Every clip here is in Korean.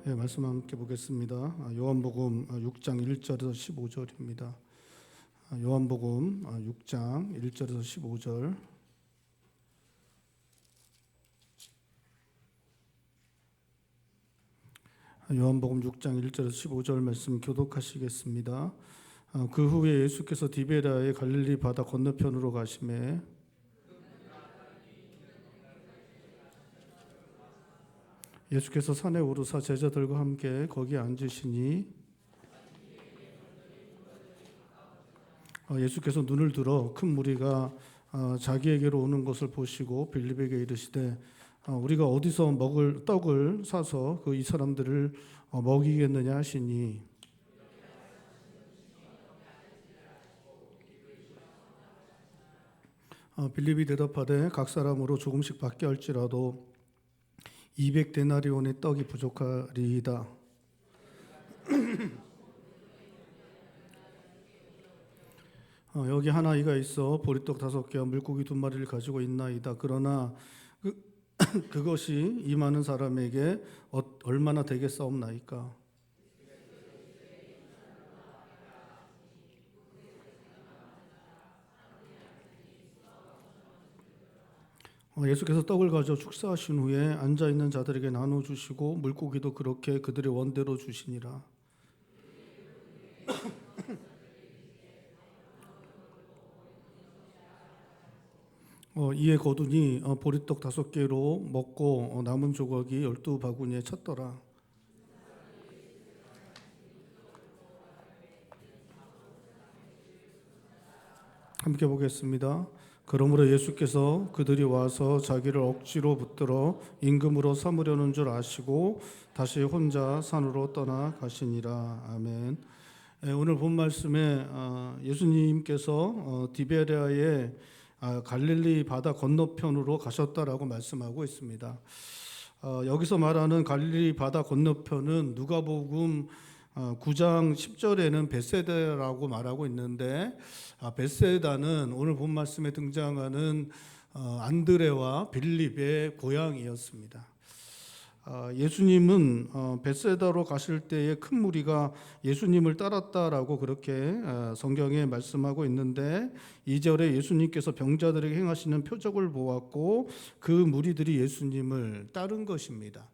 예, 말씀 함께 보겠습니다. 요한복음 6장 1절에서 15절입니다. 요한복음 6장 1절에서 15절. 요한복음 6장 1절에서 15절 말씀 교독하시겠습니다. 그 후에 예수께서 디베랴의 갈릴리 바다 건너편으로 가시매 예수께서 산에 오르사 제자들과 함께 거기에 앉으시니 예수께서 눈을 들어 큰 무리가 자기에게로 오는 것을 보시고 빌립에게 이르시되 우리가 어디서 먹을 떡을 사서 그 이 사람들을 먹이겠느냐 하시니 빌립이 대답하되 각 사람으로 조금씩 받게 할지라도 200데나리온의 떡이 부족하리이다. 여기 하나 이가 있어 보리떡 5개와 물고기 2마리를 가지고 있나이다. 그러나 그것이 이 많은 사람에게 얼마나 되겠사옵나이까. 예수께서 떡을 가져 축사하신 후에 앉아있는 자들에게 나눠주시고 물고기도 그렇게 그들의 원대로 주시니라. 이에 거두니 보리떡 5개로 먹고 남은 조각이 12바구니에 찼더라. 함께 보겠습니다. 그러므로 예수께서 그들이 와서 자기를 억지로 붙들어 임금으로 삼으려는 줄 아시고 다시 혼자 산으로 떠나가시니라. 아멘. 오늘 본 말씀에 예수님께서 디베랴의 갈릴리 바다 건너편으로 가셨다라고 말씀하고 있습니다. 여기서 말하는 갈릴리 바다 건너편은 누가복음 9장 10절에는 벳세다라고 말하고 있는데 벳세다는 오늘 본 말씀에 등장하는 안드레와 빌립의 고향이었습니다. 예수님은 벳세다로 가실 때에 큰 무리가 예수님을 따랐다라고 그렇게 성경에 말씀하고 있는데 2절에 예수님께서 병자들에게 행하시는 표적을 보았고 그 무리들이 예수님을 따른 것입니다.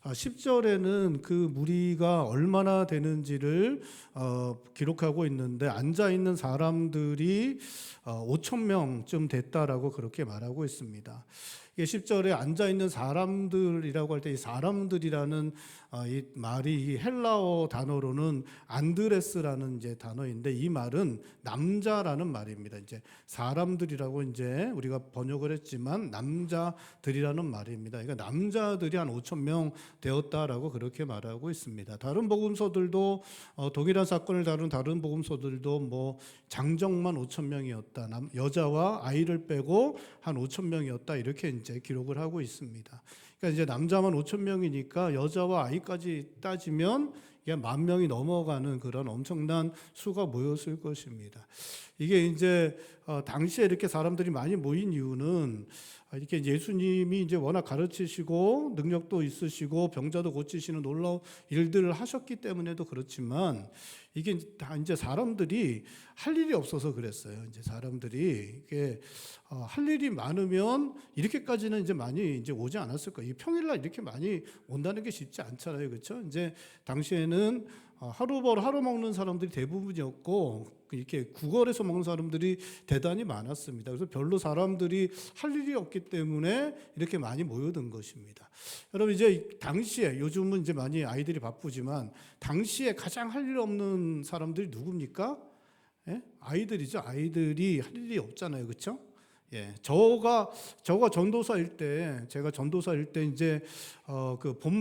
10절에는 그 무리가 얼마나 되는지를 기록하고 있는데 앉아있는 사람들이 5천 명쯤 됐다라고 그렇게 말하고 있습니다. 10절에 앉아있는 사람들이라고 할 때 이 사람들이라는 이 말이 이 헬라어 단어로는 안드레스라는 이제 단어인데 이 말은 남자라는 말입니다. 이제 사람들이라고 이제 우리가 번역을 했지만 남자들이라는 말입니다. 그러니까 남자들이 한 5천 명 되었다라고 그렇게 말하고 있습니다. 다른 복음서들도 동일한 사건을 다룬 다른 복음서들도 뭐 장정만 5천 명이었다. 여자와 아이를 빼고 한 5천 명이었다. 이렇게 이제 기록을 하고 있습니다. 그러니까 이제 남자만 5천 명이니까 여자와 아이까지 따지면 이게 10,000명이 넘어가는 그런 엄청난 수가 모였을 것입니다. 이게 이제 당시에 이렇게 사람들이 많이 모인 이유는 이렇게 예수님이 이제 워낙 가르치시고 능력도 있으시고 병자도 고치시는 놀라운 일들을 하셨기 때문에도 그렇지만 이게 다 이제 사람들이 할 일이 없어서 그랬어요. 이제 사람들이 이게 할 일이 많으면 이렇게까지는 이제 많이 이제 오지 않았을 거예요. 평일날 이렇게 많이 온다는 게 쉽지 않잖아요, 그렇죠? 이제 당시에는 하루 벌 하루 먹는 사람들이 대부분이었고 이렇게 구걸해서 먹는 사람들이 대단히 많았습니다. 그래서 별로 사람들이 할 일이 없기 때문에 이렇게 많이 모여든 것입니다. 여러분 이제 당시에 요즘은 이제 많이 아이들이 바쁘지만 당시에 가장 할 일 없는 사람들이 누굽니까? 예? 아이들이죠. 아이들이 할 일이 없잖아요, 그렇죠? 예, 저가 전도사일 때, 제가 전도사일 때 이제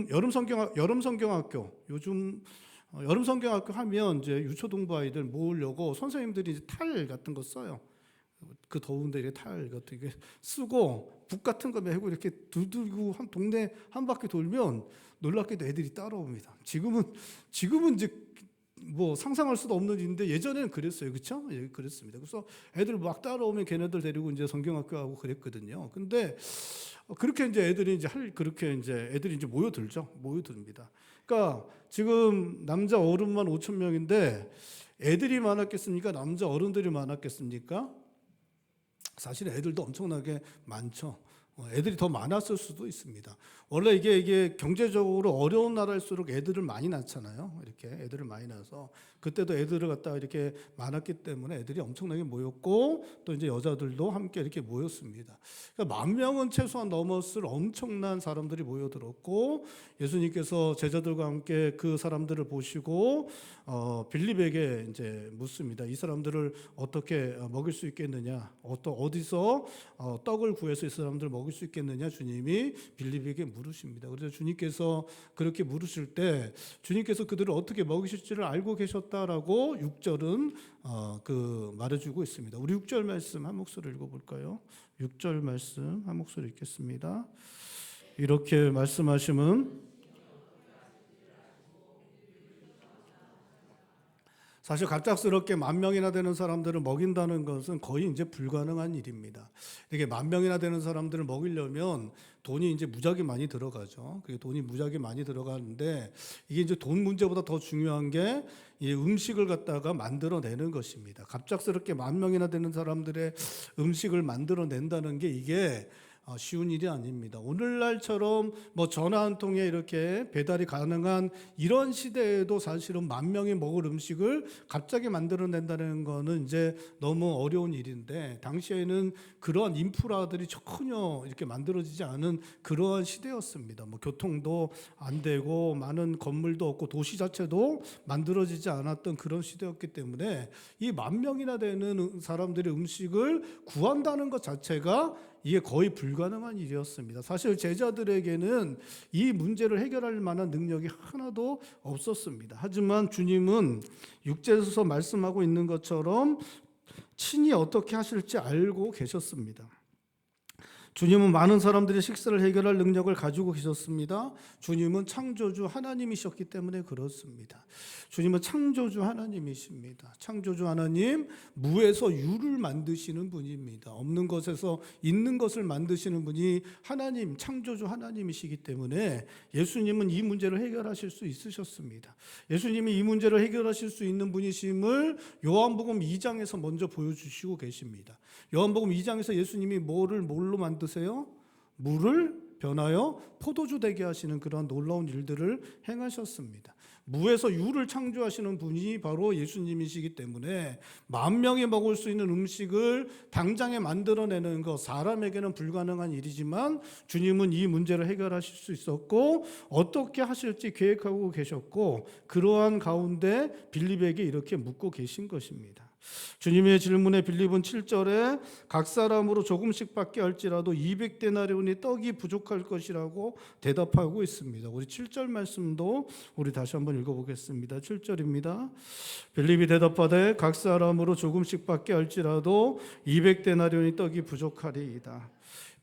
여름 성경학교 요즘 여름 성경학교 하면 이제 유초등부 아이들 모으려고 선생님들이 이제 탈 같은 거 써요. 그 더운데 이렇게 탈 같은 게 쓰고 북 같은 거 메고 이렇게 두들고 한 동네 한 바퀴 돌면 놀랍게도 애들이 따라옵니다. 지금은 이제 뭐 상상할 수도 없는 일인데 예전에는 그랬어요. 그렇죠? 예, 그랬습니다. 그래서 애들 막 따라오면 걔네들 데리고 이제 성경학교 하고 그랬거든요. 근데 그렇게 이제 애들이 이제 그렇게 이제 애들이 이제 모여들죠. 모여듭니다. 그러니까 지금 남자 어른만 5천 명인데 애들이 많았겠습니까? 남자 어른들이 많았겠습니까? 사실 애들도 엄청나게 많죠. 애들이 더 많았을 수도 있습니다. 원래 이게 경제적으로 어려운 나라일수록 애들을 많이 낳잖아요. 이렇게 애들을 많이 낳아서 그때도 애들을 갖다가 이렇게 많았기 때문에 애들이 엄청나게 모였고 또 이제 여자들도 함께 이렇게 모였습니다. 그러니까 10,000명은 최소한 넘었을 엄청난 사람들이 모여들었고 예수님께서 제자들과 함께 그 사람들을 보시고 빌립에게 이제 묻습니다. 이 사람들을 어떻게 먹일 수 있겠느냐? 어디서 떡을 구해서 이 사람들을 먹일 수 있겠느냐? 주님이 빌립에게 물으십니다. 그래서 주님께서 그렇게 물으실 때 주님께서 그들을 어떻게 먹이실지를 알고 계셨다라고 6절은 말해주고 있습니다. 우리 6절 말씀 한 목소리 읽어볼까요? 6절 말씀 한 목소리 읽겠습니다. 이렇게 말씀하시면 사실 갑작스럽게 10,000명이나 되는 사람들을 먹인다는 것은 거의 이제 불가능한 일입니다. 이게 10,000명이나 되는 사람들을 먹이려면 돈이 이제 무지하게 많이 들어가죠. 그게 돈이 무지하게 많이 들어가는데 이게 이제 돈 문제보다 더 중요한 게 이 음식을 갖다가 만들어내는 것입니다. 갑작스럽게 10,000명이나 되는 사람들의 음식을 만들어낸다는 게 이게 쉬운 일이 아닙니다. 오늘날처럼 뭐 전화 한 통에 이렇게 배달이 가능한 이런 시대에도 사실은 10,000명이 먹을 음식을 갑자기 만들어낸다는 거는 이제 너무 어려운 일인데 당시에는 그러한 인프라들이 전혀 이렇게 만들어지지 않은 그러한 시대였습니다. 뭐 교통도 안 되고 많은 건물도 없고 도시 자체도 만들어지지 않았던 그런 시대였기 때문에 이 10,000명이나 되는 사람들의 음식을 구한다는 것 자체가 이게 거의 불가능한 일이었습니다. 사실 제자들에게는 이 문제를 해결할 만한 능력이 하나도 없었습니다. 하지만 주님은 6절에서 말씀하고 있는 것처럼 친히 어떻게 하실지 알고 계셨습니다. 주님은 많은 사람들의 식사를 해결할 능력을 가지고 계셨습니다. 주님은 창조주 하나님이셨기 때문에 그렇습니다. 주님은 창조주 하나님이십니다. 창조주 하나님, 무에서 유를 만드시는 분입니다. 없는 것에서 있는 것을 만드시는 분이 하나님, 창조주 하나님이시기 때문에 예수님은 이 문제를 해결하실 수 있으셨습니다. 예수님이 이 문제를 해결하실 수 있는 분이심을 요한복음 2장에서 먼저 보여주시고 계십니다. 요한복음 2장에서 예수님이 뭘로 만드세요? 물을 변하여 포도주 되게 하시는 그런 놀라운 일들을 행하셨습니다. 무에서 유를 창조하시는 분이 바로 예수님이시기 때문에 10,000명이 먹을 수 있는 음식을 당장에 만들어내는 것, 사람에게는 불가능한 일이지만 주님은 이 문제를 해결하실 수 있었고 어떻게 하실지 계획하고 계셨고 그러한 가운데 빌립에게 이렇게 묻고 계신 것입니다. 주님의 질문에 빌립은 7절에 각 사람으로 조금씩 받게 할지라도 200데나리온이 떡이 부족할 것이라고 대답하고 있습니다. 우리 7절 말씀도 우리 다시 한번 읽어보겠습니다. 7절입니다. 빌립이 대답하되 각 사람으로 조금씩 받게 할지라도 200데나리온이 떡이 부족하리이다.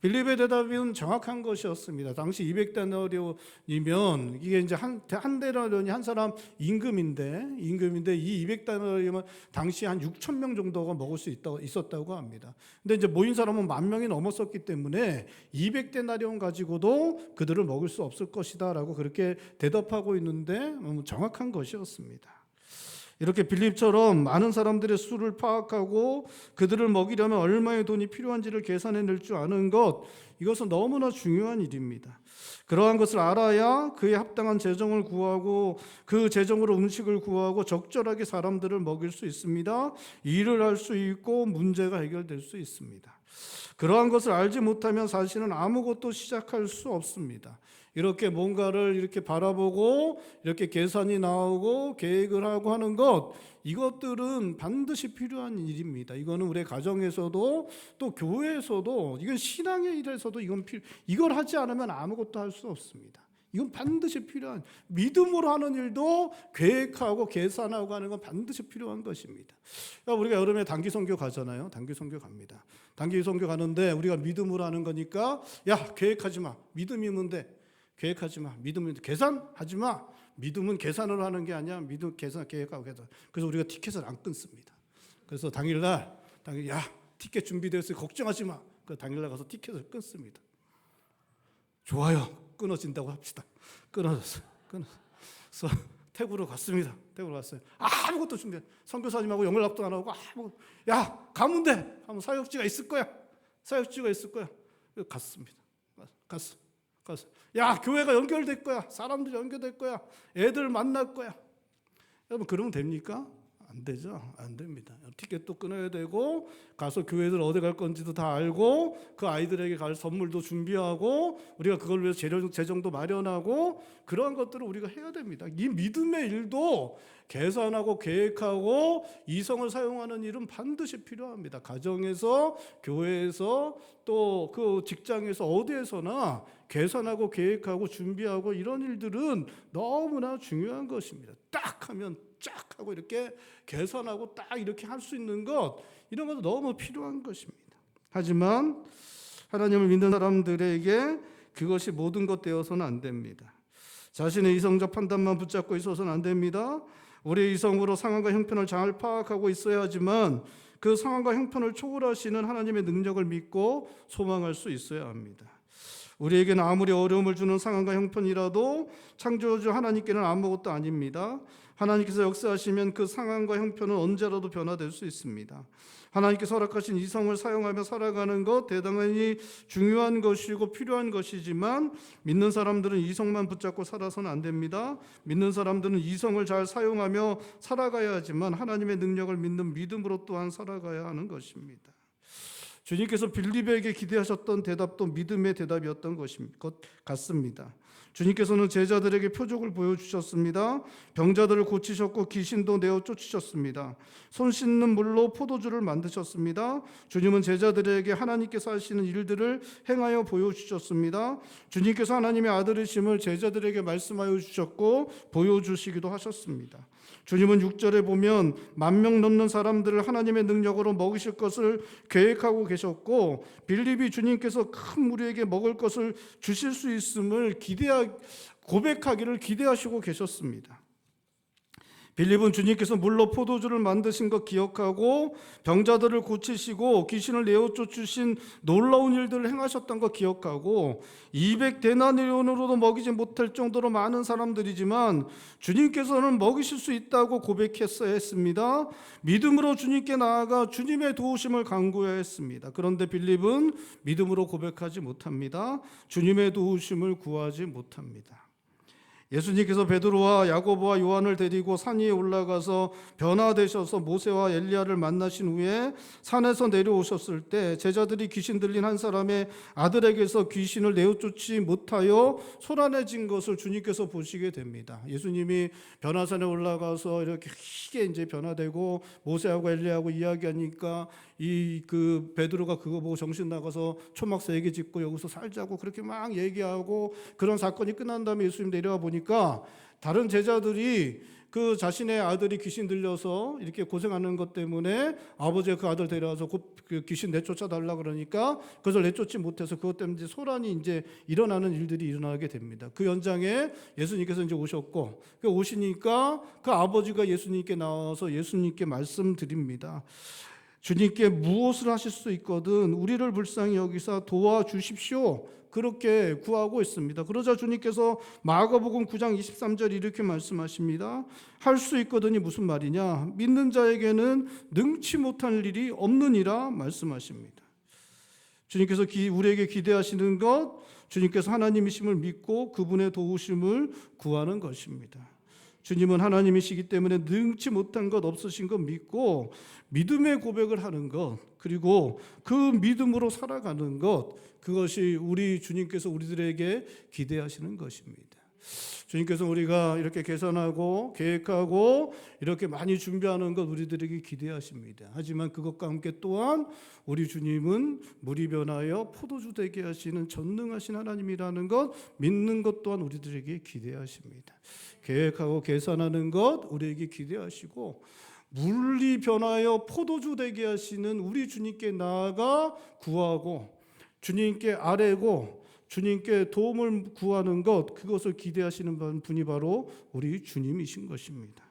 빌립의 대답은 정확한 것이었습니다. 당시 200데나리온이면 이게 이제 한 데나리온이 한 사람 임금인데 이 200데나리온은 당시 한 6,000명 정도가 먹을 수 있었다고 합니다. 근데 이제 모인 사람은 10,000명이 넘었었기 때문에 200데나리온 가지고도 그들을 먹을 수 없을 것이다라고 그렇게 대답하고 있는데 정확한 것이었습니다. 이렇게 빌립처럼 많은 사람들의 수를 파악하고 그들을 먹이려면 얼마의 돈이 필요한지를 계산해낼 줄 아는 것, 이것은 너무나 중요한 일입니다. 그러한 것을 알아야 그에 합당한 재정을 구하고 그 재정으로 음식을 구하고 적절하게 사람들을 먹일 수 있습니다. 일을 할 수 있고 문제가 해결될 수 있습니다. 그러한 것을 알지 못하면 사실은 아무것도 시작할 수 없습니다. 이렇게 뭔가를 이렇게 바라보고 이렇게 계산이 나오고 계획을 하고 하는 것, 이것들은 반드시 필요한 일입니다. 이거는 우리 가정에서도 또 교회에서도 이건 신앙의 일에서도 이걸 하지 않으면 아무것도 할 수 없습니다. 이건 반드시 필요한, 믿음으로 하는 일도 계획하고 계산하고 하는 건 반드시 필요한 것입니다. 그러니까 우리가 여름에 단기 선교 가잖아요. 단기 선교 갑니다. 단기 선교 가는데 우리가 믿음으로 하는 거니까 야, 계획하지 마. 믿음이면 돼. 계획하지 마. 믿음은 계산하지 마. 믿음은 계산으로 하는 게 아니야. 믿음 계산 계획하고 계산. 그래서 우리가 티켓을 안 끊습니다. 그래서 당일날 야 티켓 준비되었으니 걱정하지 마. 그 당일날 가서 티켓을 끊습니다. 좋아요. 끊어진다고 합시다. 끊어졌어요. 끊어서 태국으로 갔습니다. 태국으로 갔어요. 아무것도 준비. 선교사님하고 연락도 안 하고 야 가면 돼. 하면 사역지가 있을 거야. 사역지가 있을 거야. 갔습니다. 갔어. 야 교회가 연결될 거야. 사람들이 연결될 거야. 애들 만날 거야. 여러분 그러면 됩니까? 안 되죠. 안 됩니다. 티켓도 끊어야 되고 가서 교회들 어디 갈 건지도 다 알고 그 아이들에게 갈 선물도 준비하고 우리가 그걸 위해서 재정도 마련하고 그러한 것들을 우리가 해야 됩니다. 이 믿음의 일도 계산하고 계획하고 이성을 사용하는 일은 반드시 필요합니다. 가정에서, 교회에서, 또 그 직장에서 어디에서나 계산하고 계획하고 준비하고 이런 일들은 너무나 중요한 것입니다. 딱 하면 쫙 하고 이렇게 계산하고 딱 이렇게 할 수 있는 것, 이런 것도 너무 필요한 것입니다. 하지만 하나님을 믿는 사람들에게 그것이 모든 것 되어서는 안 됩니다. 자신의 이성적 판단만 붙잡고 있어서는 안 됩니다. 우리의 이성으로 상황과 형편을 잘 파악하고 있어야 하지만 그 상황과 형편을 초월하시는 하나님의 능력을 믿고 소망할 수 있어야 합니다. 우리에게는 아무리 어려움을 주는 상황과 형편이라도 창조주 하나님께는 아무것도 아닙니다. 하나님께서 역사하시면 그 상황과 형편은 언제라도 변화될 수 있습니다. 하나님께서 허락하신 이성을 사용하며 살아가는 것 대단히 중요한 것이고 필요한 것이지만 믿는 사람들은 이성만 붙잡고 살아서는 안 됩니다. 믿는 사람들은 이성을 잘 사용하며 살아가야 하지만 하나님의 능력을 믿는 믿음으로 또한 살아가야 하는 것입니다. 주님께서 빌립에게 기대하셨던 대답도 믿음의 대답이었던 것 같습니다. 주님께서는 제자들에게 표적을 보여주셨습니다. 병자들을 고치셨고 귀신도 내어 쫓으셨습니다. 손 씻는 물로 포도주를 만드셨습니다. 주님은 제자들에게 하나님께서 하시는 일들을 행하여 보여주셨습니다. 주님께서 하나님의 아들이심을 제자들에게 말씀하여 주셨고 보여주시기도 하셨습니다. 주님은 6절에 보면 10,000명 넘는 사람들을 하나님의 능력으로 먹이실 것을 계획하고 계셨고 빌립이 주님께서 큰 무리에게 먹을 것을 주실 수 있음을 고백하기를 기대하시고 계셨습니다. 빌립은 주님께서 물로 포도주를 만드신 것 기억하고 병자들을 고치시고 귀신을 내어 쫓으신 놀라운 일들을 행하셨던 것 기억하고 200데나리온으로도 먹이지 못할 정도로 많은 사람들이지만 주님께서는 먹이실 수 있다고 고백했어야 했습니다. 믿음으로 주님께 나아가 주님의 도우심을 간구해야 했습니다. 그런데 빌립은 믿음으로 고백하지 못합니다. 주님의 도우심을 구하지 못합니다. 예수님께서 베드로와 야고보와 요한을 데리고 산 위에 올라가서 변화되셔서 모세와 엘리야를 만나신 후에 산에서 내려오셨을 때 제자들이 귀신 들린 한 사람의 아들에게서 귀신을 내어쫓지 못하여 소란해진 것을 주님께서 보시게 됩니다. 예수님이 변화산에 올라가서 이렇게 크게 이제 변화되고 모세하고 엘리야하고 이야기하니까 그 베드로가 그거 보고 정신 나가서 초막 3개 짓고 여기서 살자고 그렇게 막 얘기하고 그런 사건이 끝난 다음에 예수님 내려와 보니까 다른 제자들이 그 자신의 아들이 귀신 들려서 이렇게 고생하는 것 때문에 아버지가 그 아들 데려와서 그 귀신 내쫓아 달라 그러니까 그것을 내쫓지 못해서 그것 때문에 이제 소란이 이제 일어나는 일들이 일어나게 됩니다. 그 연장에 예수님께서 이제 오셨고 오시니까 그 아버지가 예수님께 나와서 예수님께 말씀드립니다. 주님께 무엇을 하실 수 있거든 우리를 불쌍히 여기사 도와주십시오. 그렇게 구하고 있습니다. 그러자 주님께서 마가복음 9장 23절 이렇게 말씀하십니다. 할 수 있거든이 무슨 말이냐? 믿는 자에게는 능치 못할 일이 없느니라 말씀하십니다. 주님께서 우리에게 기대하시는 것, 주님께서 하나님이심을 믿고 그분의 도우심을 구하는 것입니다. 주님은 하나님이시기 때문에 능치 못한 것 없으신 것 믿고 믿음의 고백을 하는 것, 그리고 그 믿음으로 살아가는 것, 그것이 우리 주님께서 우리들에게 기대하시는 것입니다. 주님께서 우리가 이렇게 계산하고 계획하고 이렇게 많이 준비하는 것 우리들에게 기대하십니다. 하지만 그것과 함께 또한 우리 주님은 물이 변하여 포도주 되게 하시는 전능하신 하나님이라는 것 믿는 것 또한 우리들에게 기대하십니다. 계획하고 계산하는 것 우리에게 기대하시고 물이 변하여 포도주 되게 하시는 우리 주님께 나아가 구하고 주님께 아뢰고 주님께 도움을 구하는 것, 그것을 기대하시는 분이 바로 우리 주님이신 것입니다.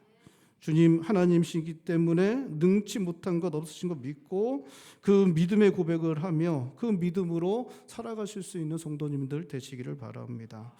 주님 하나님이시기 때문에 능치 못한 것 없으신 것 믿고 그 믿음의 고백을 하며 그 믿음으로 살아가실 수 있는 성도님들 되시기를 바랍니다.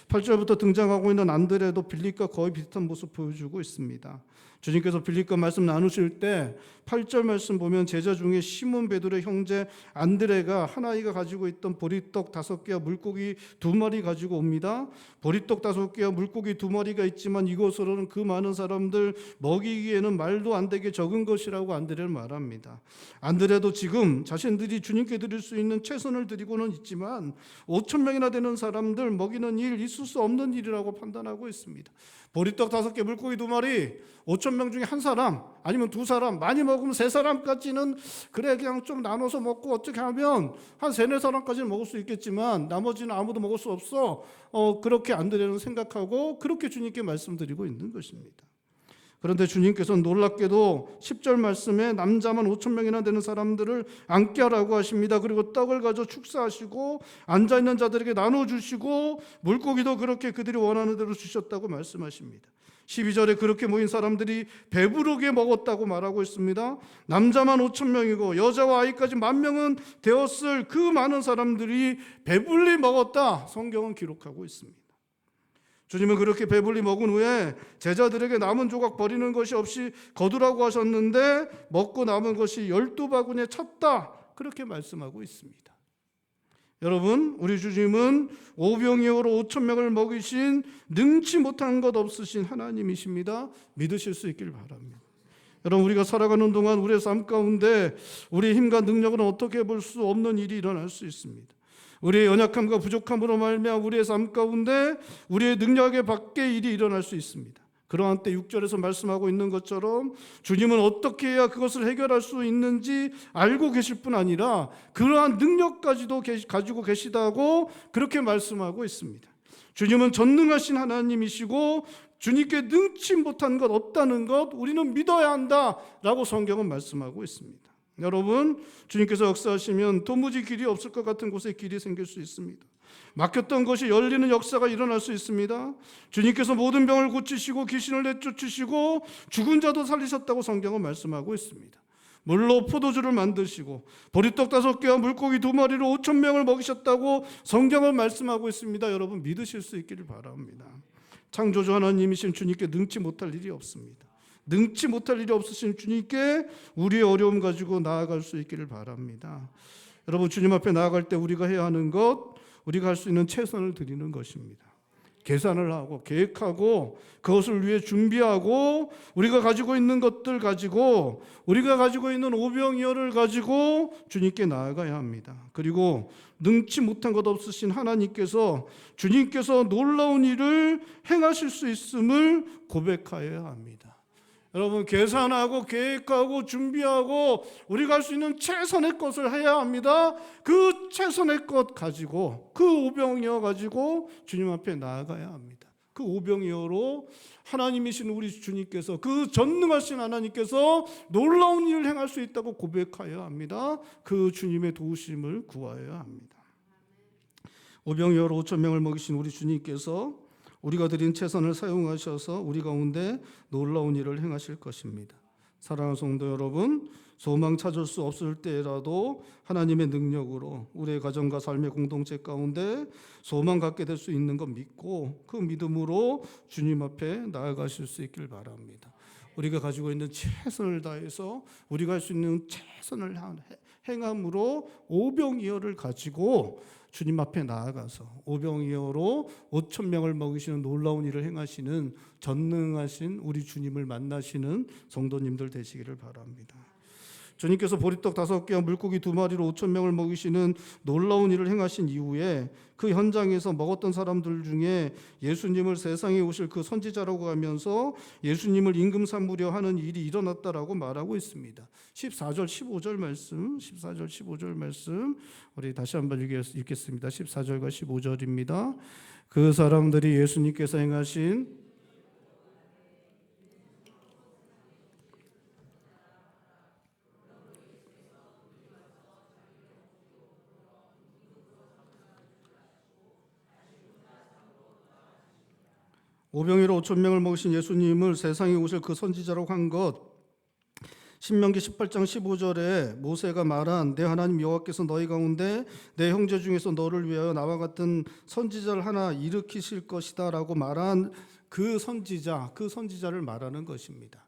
8절부터 등장하고 있는 안드레도 빌립과 거의 비슷한 모습 보여주고 있습니다. 주님께서 빌립과 말씀 나누실 때 8절 말씀 보면 제자 중에 시몬 베드로의 형제 안드레가 한 아이가 가지고 있던 보리떡 5개와 물고기 2마리 가지고 옵니다. 보리떡 5개와 물고기 2마리가 있지만 이것으로는 그 많은 사람들 먹이기에는 말도 안 되게 적은 것이라고 안드레를 말합니다. 안드레도 지금 자신들이 주님께 드릴 수 있는 최선을 드리고는 있지만 5천 명이나 되는 사람들 먹이는 일 있을 수 없는 일이라고 판단하고 있습니다. 보리떡 5개, 물고기 2마리, 5천 명 중에 한 사람 아니면 2사람, 많이 먹으면 3사람까지는 그래 그냥 좀 나눠서 먹고 어떻게 하면 한 3-4사람까지는 먹을 수 있겠지만 나머지는 아무도 먹을 수 없어. 그렇게 안드레는 생각하고 그렇게 주님께 말씀드리고 있는 것입니다. 그런데 주님께서는 놀랍게도 10절 말씀에 남자만 5천 명이나 되는 사람들을 앉게 하라고 하십니다. 그리고 떡을 가져 축사하시고 앉아있는 자들에게 나눠주시고 물고기도 그렇게 그들이 원하는 대로 주셨다고 말씀하십니다. 12절에 그렇게 모인 사람들이 배부르게 먹었다고 말하고 있습니다. 남자만 5천 명이고 여자와 아이까지 10,000명은 되었을 그 많은 사람들이 배불리 먹었다, 성경은 기록하고 있습니다. 주님은 그렇게 배불리 먹은 후에 제자들에게 남은 조각 버리는 것이 없이 거두라고 하셨는데 먹고 남은 것이 12바구니에 찼다, 그렇게 말씀하고 있습니다. 여러분, 우리 주님은 오병이어로 5천 명을 먹이신 능치 못한 것 없으신 하나님이십니다. 믿으실 수 있길 바랍니다. 여러분, 우리가 살아가는 동안 우리의 삶 가운데 우리의 힘과 능력은 어떻게 볼 수 없는 일이 일어날 수 있습니다. 우리의 연약함과 부족함으로 말미암아 우리의 삶 가운데 우리의 능력의 밖의 일이 일어날 수 있습니다. 그러한 때 6절에서 말씀하고 있는 것처럼 주님은 어떻게 해야 그것을 해결할 수 있는지 알고 계실 뿐 아니라 그러한 능력까지도 가지고 계시다고 그렇게 말씀하고 있습니다. 주님은 전능하신 하나님이시고 주님께 능치 못한 것 없다는 것 우리는 믿어야 한다라고 성경은 말씀하고 있습니다. 여러분, 주님께서 역사하시면 도무지 길이 없을 것 같은 곳에 길이 생길 수 있습니다. 막혔던 것이 열리는 역사가 일어날 수 있습니다. 주님께서 모든 병을 고치시고 귀신을 내쫓으시고 죽은 자도 살리셨다고 성경은 말씀하고 있습니다. 물로 포도주를 만드시고 보리떡 5개와 물고기 2마리로 5천 명을 먹이셨다고 성경은 말씀하고 있습니다. 여러분, 믿으실 수 있기를 바랍니다. 창조주 하나님이신 주님께 능치 못할 일이 없습니다. 능치 못할 일이 없으신 주님께 우리의 어려움 가지고 나아갈 수 있기를 바랍니다. 여러분, 주님 앞에 나아갈 때 우리가 해야 하는 것, 우리가 할 수 있는 최선을 드리는 것입니다. 계산을 하고 계획하고 그것을 위해 준비하고 우리가 가지고 있는 것들 가지고 우리가 가지고 있는 오병이어를 가지고 주님께 나아가야 합니다. 그리고 능치 못한 것 없으신 하나님께서 주님께서 놀라운 일을 행하실 수 있음을 고백하여야 합니다. 여러분, 계산하고 계획하고 준비하고 우리가 할 수 있는 최선의 것을 해야 합니다. 그 최선의 것 가지고 그 오병이어 가지고 주님 앞에 나아가야 합니다. 그 오병이어로 하나님이신 우리 주님께서, 그 전능하신 하나님께서 놀라운 일을 행할 수 있다고 고백하여야 합니다. 그 주님의 도우심을 구하여야 합니다. 오병이어로 5천 명을 먹이신 우리 주님께서 우리가 드린 최선을 사용하셔서 우리 가운데 놀라운 일을 행하실 것입니다. 사랑하는 성도 여러분, 소망 찾을 수 없을 때라도 하나님의 능력으로 우리의 가정과 삶의 공동체 가운데 소망 갖게 될 수 있는 것 믿고 그 믿음으로 주님 앞에 나아가실 수 있길 바랍니다. 우리가 가지고 있는 최선을 다해서 우리가 할 수 있는 최선을 행함으로 오병이어를 가지고 주님 앞에 나아가서 오병이어로 5천 명을 먹이시는 놀라운 일을 행하시는 전능하신 우리 주님을 만나시는 성도님들 되시기를 바랍니다. 주님께서 보리떡 5개와 물고기 2마리로 5천 명을 먹이시는 놀라운 일을 행하신 이후에 그 현장에서 먹었던 사람들 중에 예수님을 세상에 오실 그 선지자라고 하면서 예수님을 임금 삼으려 하는 일이 일어났다라고 말하고 있습니다. 14절 15절 말씀, 14절 15절 말씀 우리 다시 한번 읽겠습니다. 14절과 15절입니다. 그 사람들이 예수님께서 행하신 오병이로 5천 명을 먹이신 예수님을 세상에 오실 그 선지자라고 한 것, 신명기 18장 15절에 모세가 말한 내 하나님 여호와께서 너희 가운데 내 형제 중에서 너를 위하여 나와 같은 선지자를 하나 일으키실 것이다 라고 말한 그 선지자를 말하는 것입니다.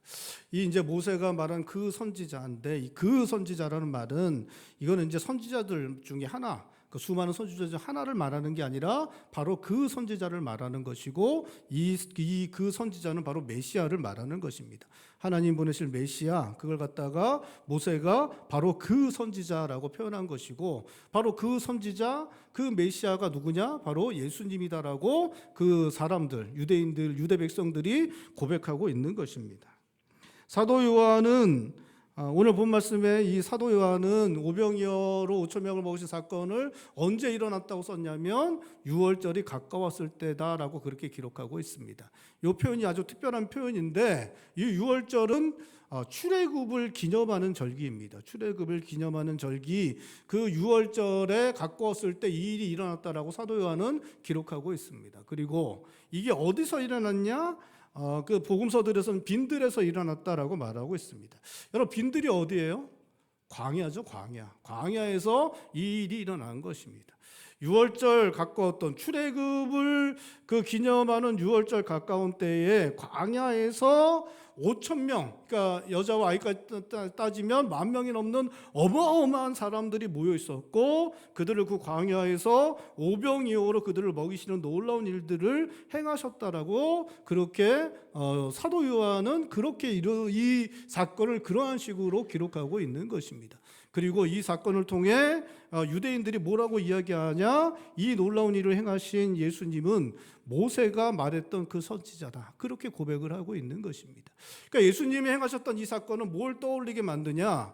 이 이제 모세가 말한 그 선지자인데, 그 선지자라는 말은 이거는 이제 선지자들 중에 하나, 그 수많은 선지자 중 하나를 말하는 게 아니라 바로 그 선지자를 말하는 것이고, 그 선지자는 바로 메시아를 말하는 것입니다. 하나님 보내실 메시아, 그걸 갖다가 모세가 바로 그 선지자라고 표현한 것이고, 바로 그 선지자, 그 메시아가 누구냐? 바로 예수님이다라고 그 사람들, 유대인들, 유대 백성들이 고백하고 있는 것입니다. 사도 요한은 오늘 본 말씀에 이 사도 요한은 오병이어로 5천 명을 먹으신 사건을 언제 일어났다고 썼냐면 6월절이 가까웠을 때다라고 그렇게 기록하고 있습니다. 이 표현이 아주 특별한 표현인데, 이 6월절은 출애굽을 기념하는 절기입니다. 출애굽을 기념하는 절기, 그 6월절에 가까웠을 때 이 일이 일어났다라고 사도 요한은 기록하고 있습니다. 그리고 이게 어디서 일어났냐? 그 복음서들에서는 빈들에서 일어났다라고 말하고 있습니다. 여러분, 빈들이 어디예요? 광야죠, 광야. 광야에서 이 일이 일어난 것입니다. 6월절 가까웠던 출애굽을 그 기념하는 6월절 가까운 때에 광야에서 5천 명, 그러니까 여자와 아이까지 따지면 10,000명이 넘는 어마어마한 사람들이 모여 있었고, 그들을 그 광야에서 오병이어로 그들을 먹이시는 놀라운 일들을 행하셨다라고 그렇게 사도 요한은 그렇게 이 사건을 그러한 식으로 기록하고 있는 것입니다. 그리고 이 사건을 통해 유대인들이 뭐라고 이야기하냐? 이 놀라운 일을 행하신 예수님은 모세가 말했던 그 선지자다, 그렇게 고백을 하고 있는 것입니다. 그러니까 예수님이 행하셨던 이 사건은 뭘 떠올리게 만드냐?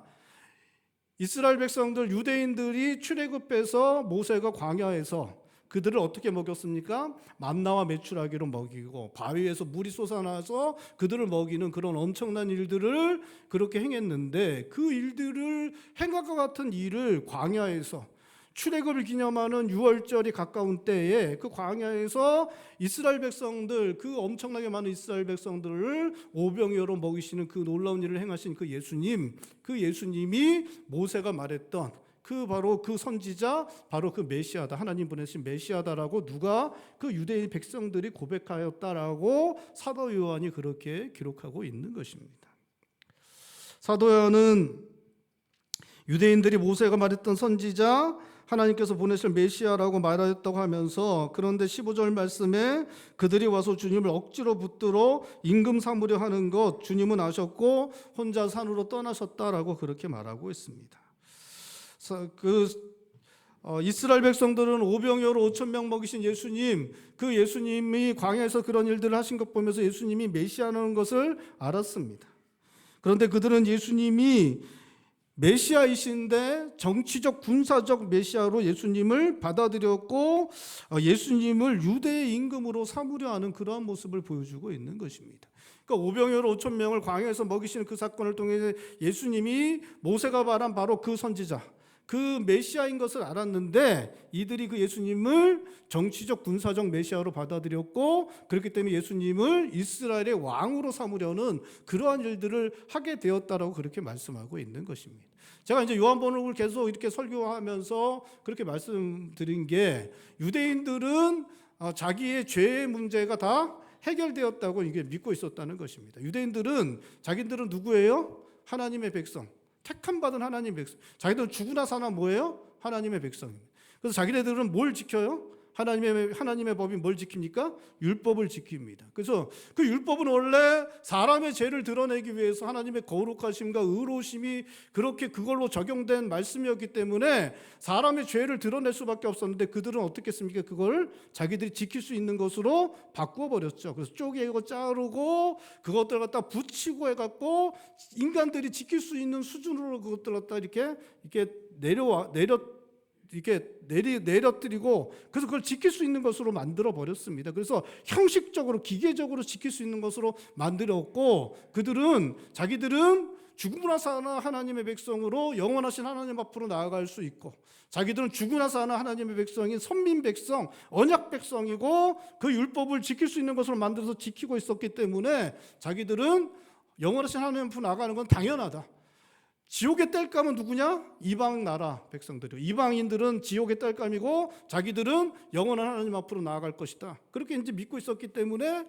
이스라엘 백성들, 유대인들이 출애굽해서 모세가 광야에서 그들을 어떻게 먹였습니까? 만나와 메추라기로 먹이고 바위에서 물이 솟아나서 그들을 먹이는 그런 엄청난 일들을 그렇게 행했는데, 그 일들을 행할 것 같은 일을 광야에서, 출애굽을 기념하는 6월절이 가까운 때에 그 광야에서 이스라엘 백성들, 그 엄청나게 많은 이스라엘 백성들을 오병이어로 먹이시는 그 놀라운 일을 행하신 그 예수님이 모세가 말했던 바로 그 선지자, 바로 그 메시아다, 하나님 보내신 메시아다라고 누가, 그 유대인 백성들이 고백하였다라고 사도 요한이 그렇게 기록하고 있는 것입니다. 사도 요한은 유대인들이 모세가 말했던 선지자, 하나님께서 보내실 메시아라고 말하였다고 하면서, 그런데 15절 말씀에 그들이 와서 주님을 억지로 붙들어 임금 삼으려 하는 것 주님은 아셨고 혼자 산으로 떠나셨다라고 그렇게 말하고 있습니다. 이스라엘 백성들은 오병이어로 5천 명 먹이신 예수님, 그 예수님이 광야에서 그런 일들을 하신 것 보면서 예수님이 메시아라는 것을 알았습니다. 그런데 그들은 예수님이 메시아이신데 정치적 군사적 메시아로 예수님을 받아들였고, 예수님을 유대의 임금으로 삼으려 하는 그러한 모습을 보여주고 있는 것입니다. 그러니까 오병이어로 5천 명을 광야에서 먹이시는 그 사건을 통해 예수님이 모세가 말한 바로 그 선지자, 그 메시아인 것을 알았는데, 이들이 그 예수님을 정치적 군사적 메시아로 받아들였고, 그렇기 때문에 예수님을 이스라엘의 왕으로 삼으려는 그러한 일들을 하게 되었다라고 그렇게 말씀하고 있는 것입니다. 제가 이제 요한복음을 계속 이렇게 설교하면서 그렇게 말씀드린 게, 유대인들은 자기의 죄의 문제가 다 해결되었다고 이게 믿고 있었다는 것입니다. 유대인들은 자기들은 누구예요? 하나님의 백성, 택함 받은 하나님의 백성. 자기들은 죽으나 사나 뭐예요? 하나님의 백성입니다. 그래서 자기네들은 뭘 지켜요? 하나님의 법이 뭘 지킵니까? 율법을 지킵니다. 그래서 그 율법은 원래 사람의 죄를 드러내기 위해서 하나님의 거룩하심과 의로우심이 그렇게 그걸로 적용된 말씀이었기 때문에 사람의 죄를 드러낼 수밖에 없었는데, 그들은 어떻게 했습니까? 그걸 자기들이 지킬 수 있는 것으로 바꾸어 버렸죠. 그래서 쪼개고 자르고 그것들 갖다 붙이고 해갖고 인간들이 지킬 수 있는 수준으로 그것들 갖다 이렇게 내려뜨리고, 그래서 그걸 지킬 수 있는 것으로 만들어 버렸습니다. 그래서 형식적으로 기계적으로 지킬 수 있는 것으로 만들었고, 자기들은 죽으나 사나 하나님의 백성으로 영원하신 하나님 앞으로 나아갈 수 있고, 자기들은 죽으나 사나 하나님의 백성인 선민 백성, 언약 백성이고 그 율법을 지킬 수 있는 것으로 만들어서 지키고 있었기 때문에 자기들은 영원하신 하나님 앞으로 나가는 건 당연하다. 지옥의 땔감은 누구냐? 이방 나라 백성들이요. 이방인들은 지옥의 땔감이고 자기들은 영원한 하나님 앞으로 나아갈 것이다. 그렇게 이제 믿고 있었기 때문에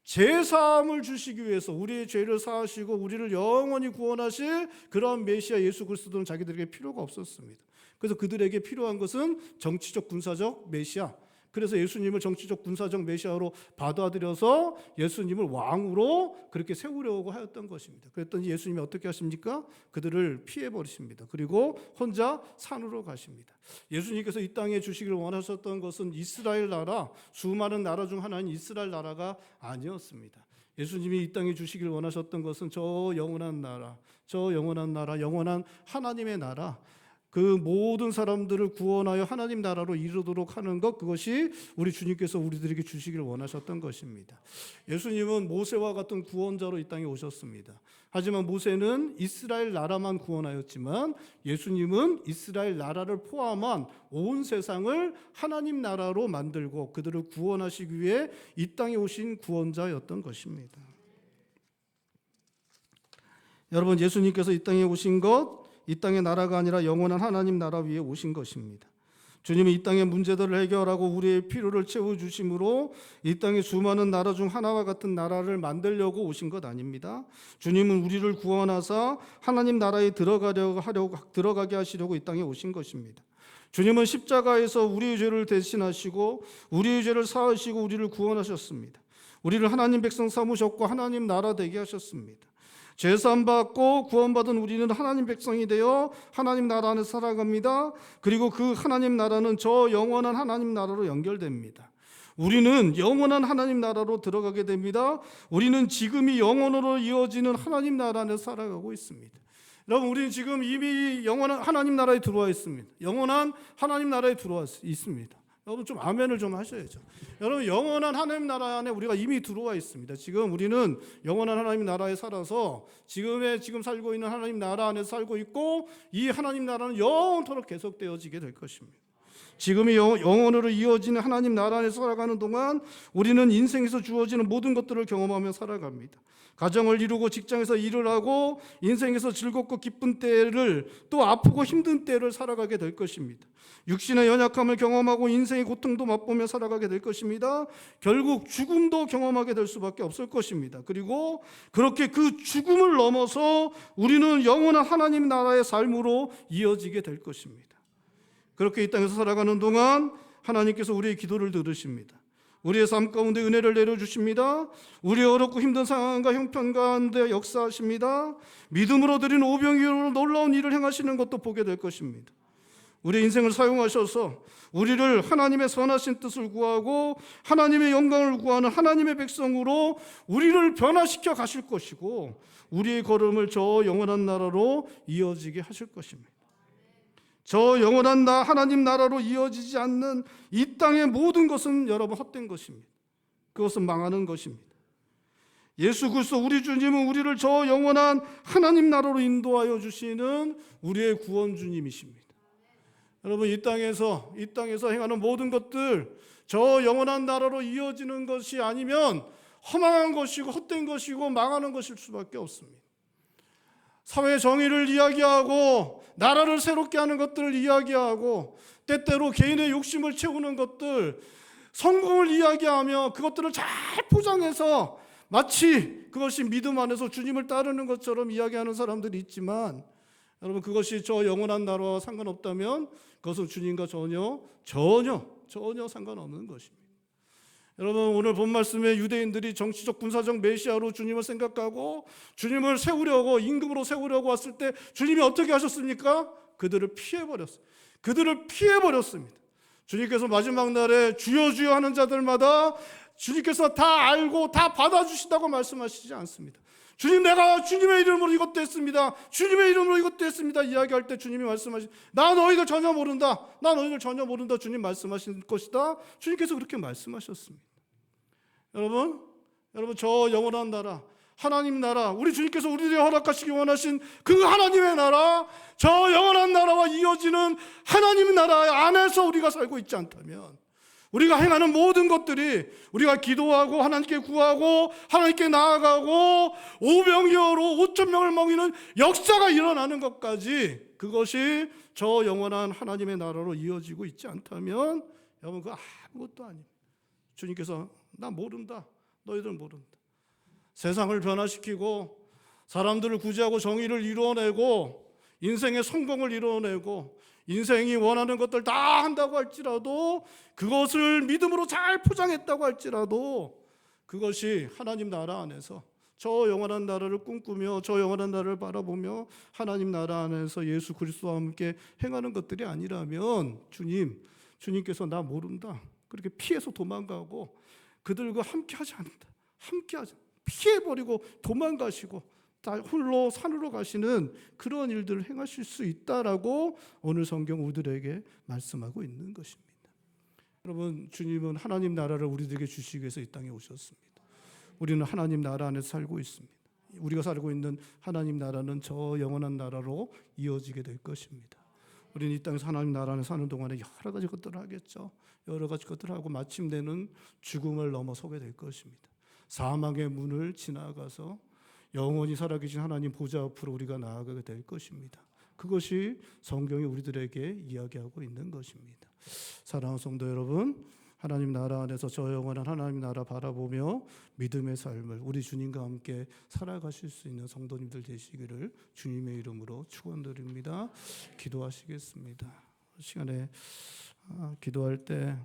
제사함을 주시기 위해서 우리의 죄를 사하시고 우리를 영원히 구원하실 그런 메시아 예수 그리스도는 자기들에게 필요가 없었습니다. 그래서 그들에게 필요한 것은 정치적 군사적 메시아, 그래서 예수님을 정치적 군사적 메시아로 받아들여서 예수님을 왕으로 그렇게 세우려고 하였던 것입니다. 그랬더니 예수님이 어떻게 하십니까? 그들을 피해버리십니다. 그리고 혼자 산으로 가십니다. 예수님께서 이 땅에 주시기를 원하셨던 것은 이스라엘 나라, 수많은 나라 중 하나인 이스라엘 나라가 아니었습니다. 예수님이 이 땅에 주시기를 원하셨던 것은 저 영원한 나라, 영원한 하나님의 나라, 그 모든 사람들을 구원하여 하나님 나라로 이르도록 하는 것, 그것이 우리 주님께서 우리들에게 주시기를 원하셨던 것입니다. 예수님은 모세와 같은 구원자로 이 땅에 오셨습니다. 하지만 모세는 이스라엘 나라만 구원하였지만 예수님은 이스라엘 나라를 포함한 온 세상을 하나님 나라로 만들고 그들을 구원하시기 위해 이 땅에 오신 구원자였던 것입니다. 여러분, 예수님께서 이 땅에 오신 것, 이 땅의 나라가 아니라 영원한 하나님 나라 위에 오신 것입니다. 주님이 이 땅의 문제들을 해결하고 우리의 필요를 채워주심으로 이 땅의 수많은 나라 중 하나와 같은 나라를 만들려고 오신 것 아닙니다. 주님은 우리를 구원하사 하나님 나라에 들어가게 하시려고 이 땅에 오신 것입니다. 주님은 십자가에서 우리의 죄를 대신하시고 우리의 죄를 사하시고 우리를 구원하셨습니다. 우리를 하나님 백성 삼으셨고 하나님 나라 되게 하셨습니다. 죄사함 받고 구원받은 우리는 하나님 백성이 되어 하나님 나라 안에 살아갑니다. 그리고 그 하나님 나라는 저 영원한 하나님 나라로 연결됩니다. 우리는 영원한 하나님 나라로 들어가게 됩니다. 우리는 지금이 영원으로 이어지는 하나님 나라 안에 살아가고 있습니다. 여러분, 우리는 지금 이미 영원한 하나님 나라에 들어와 있습니다. 영원한 하나님 나라에 들어와 있습니다. 여러분, 좀 아멘을 좀 하셔야죠. 여러분, 영원한 하나님 나라 안에 우리가 이미 들어와 있습니다. 지금 우리는 영원한 하나님 나라에 살아서 지금 살고 있는 하나님 나라 안에 살고 있고, 이 하나님 나라는 영원토록 계속되어지게 될 것입니다. 지금이 영원으로 이어지는 하나님 나라 안에 살아가는 동안 우리는 인생에서 주어지는 모든 것들을 경험하며 살아갑니다. 가정을 이루고 직장에서 일을 하고 인생에서 즐겁고 기쁜 때를, 또 아프고 힘든 때를 살아가게 될 것입니다. 육신의 연약함을 경험하고 인생의 고통도 맛보며 살아가게 될 것입니다. 결국 죽음도 경험하게 될 수밖에 없을 것입니다. 그리고 그렇게 그 죽음을 넘어서 우리는 영원한 하나님 나라의 삶으로 이어지게 될 것입니다. 그렇게 이 땅에서 살아가는 동안 하나님께서 우리의 기도를 들으십니다. 우리의 삶 가운데 은혜를 내려주십니다. 우리의 어렵고 힘든 상황과 형편 가운데 역사하십니다. 믿음으로 드린 오병이어로 놀라운 일을 행하시는 것도 보게 될 것입니다. 우리의 인생을 사용하셔서 우리를 하나님의 선하신 뜻을 구하고 하나님의 영광을 구하는 하나님의 백성으로 우리를 변화시켜 가실 것이고, 우리의 걸음을 저 영원한 나라로 이어지게 하실 것입니다. 저 영원한 하나님 나라로 이어지지 않는 이 땅의 모든 것은 여러분 헛된 것입니다. 그것은 망하는 것입니다. 예수 그리스도 우리 주님은 우리를 저 영원한 하나님 나라로 인도하여 주시는 우리의 구원 주님이십니다. 여러분, 이 땅에서 행하는 모든 것들, 저 영원한 나라로 이어지는 것이 아니면 허망한 것이고 헛된 것이고 망하는 것일 수밖에 없습니다. 사회 정의를 이야기하고 나라를 새롭게 하는 것들을 이야기하고 때때로 개인의 욕심을 채우는 것들, 성공을 이야기하며 그것들을 잘 포장해서 마치 그것이 믿음 안에서 주님을 따르는 것처럼 이야기하는 사람들이 있지만, 여러분, 그것이 저 영원한 나라와 상관없다면 그것은 주님과 전혀 상관없는 것입니다. 여러분, 오늘 본 말씀에 유대인들이 정치적 군사적 메시아로 주님을 생각하고 주님을 세우려고, 임금으로 세우려고 왔을 때 주님이 어떻게 하셨습니까? 그들을 피해버렸습니다. 주님께서 마지막 날에 주여 주여 하는 자들마다 주님께서 다 알고 다 받아주신다고 말씀하시지 않습니다. 주님, 내가 주님의 이름으로 이것도 했습니다. 주님의 이름으로 이것도 했습니다. 이야기할 때 주님이 말씀하신, 나 너희들 전혀 모른다. 주님 말씀하신 것이다. 주님께서 그렇게 말씀하셨습니다. 여러분, 저 영원한 나라, 하나님 나라, 우리 주님께서 우리들에게 허락하시기 원하신 그 하나님의 나라, 저 영원한 나라와 이어지는 하나님 나라 안에서 우리가 살고 있지 않다면, 우리가 행하는 모든 것들이 우리가 기도하고 하나님께 구하고 하나님께 나아가고 오병이어로 5천 명을 먹이는 역사가 일어나는 것까지 그것이 저 영원한 하나님의 나라로 이어지고 있지 않다면 여러분 그거 아무것도 아닙니다. 주님께서 나 모른다, 너희들 모른다. 세상을 변화시키고 사람들을 구제하고 정의를 이루어내고 인생의 성공을 이루어내고 인생이 원하는 것들 다 한다고 할지라도, 그것을 믿음으로 잘 포장했다고 할지라도, 그것이 하나님 나라 안에서 저 영원한 나라를 꿈꾸며 저 영원한 나라를 바라보며 하나님 나라 안에서 예수 그리스도와 함께 행하는 것들이 아니라면 주님께서 나 모른다 그렇게 피해서 도망가고 그들과 함께하지 않는다, 피해버리고 도망가시고 다 홀로 산으로 가시는 그런 일들을 행하실 수 있다라고 오늘 성경 우리들에게 말씀하고 있는 것입니다. 여러분, 주님은 하나님 나라를 우리들에게 주시기 위해서 이 땅에 오셨습니다. 우리는 하나님 나라 안에 살고 있습니다. 우리가 살고 있는 하나님 나라는 저 영원한 나라로 이어지게 될 것입니다. 우리는 이 땅에서 하나님 나라 안에 사는 동안에 여러 가지 것들을 하겠죠. 여러 가지 것들을 하고 마침내는 죽음을 넘어서게 될 것입니다. 사망의 문을 지나가서 영원히 살아계신 하나님 보좌 앞으로 우리가 나아가게 될 것입니다. 그것이 성경이 우리들에게 이야기하고 있는 것입니다. 사랑하는 성도 여러분, 하나님 나라 안에서 저 영원한 하나님 나라 바라보며 믿음의 삶을 우리 주님과 함께 살아가실 수 있는 성도님들 되시기를 주님의 이름으로 축원드립니다. 기도하시겠습니다. 시간에 기도할 때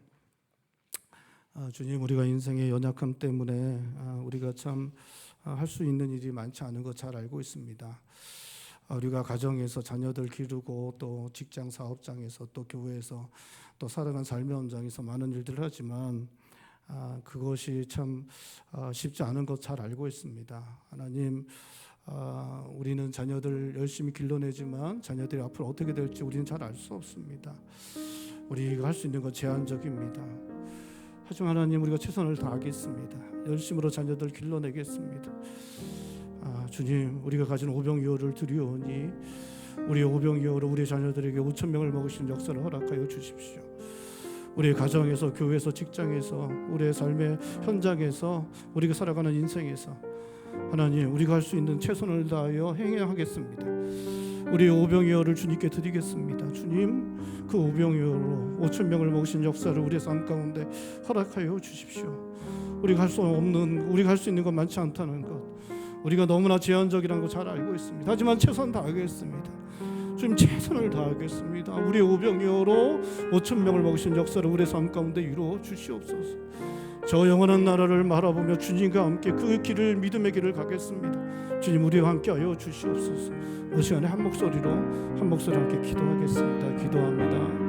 주님, 우리가 인생의 연약함 때문에 우리가 참 할 수 있는 일이 많지 않은 것 잘 알고 있습니다. 우리가 가정에서 자녀들 기르고 또 직장 사업장에서 또 교회에서 또 살아간 삶의 현장에서 많은 일들을 하지만 그것이 참 쉽지 않은 것 잘 알고 있습니다. 하나님, 우리는 자녀들 열심히 길러내지만 자녀들이 앞으로 어떻게 될지 우리는 잘 알 수 없습니다. 우리가 할 수 있는 건 제한적입니다. 하지만 하나님, 우리가 최선을 다하겠습니다. 열심으로 자녀들 길러내겠습니다. 주님, 우리가 가진 오병이어를 드리오니 우리의 오병이어로 우리 자녀들에게 5천 명을 먹으시는 역사를 허락하여 주십시오. 우리의 가정에서, 교회에서, 직장에서, 우리의 삶의 현장에서, 우리가 살아가는 인생에서 하나님, 우리가 할 수 있는 최선을 다하여 행해야 하겠습니다. 우리의 오병이어를 주님께 드리겠습니다. 주님, 그 오병이어로 5천 명을 먹으신 역사를 우리의 삶 가운데 허락하여 주십시오. 우리가 할 수 없는, 우리가 할 수 있는 건 많지 않다는 것, 우리가 너무나 제한적이라는 거 잘 알고 있습니다. 하지만 최선 다하겠습니다. 주님, 최선을 다하겠습니다. 우리의 오병이어로 5천 명을 먹으신 역사를 우리의 삶 가운데 이루어 주시옵소서. 저 영원한 나라를 바라보며 주님과 함께 그 길을, 믿음의 길을 가겠습니다. 주님, 우리와 함께 하여 주시옵소서. 이 시간에 한 목소리 함께 기도하겠습니다. 기도합니다.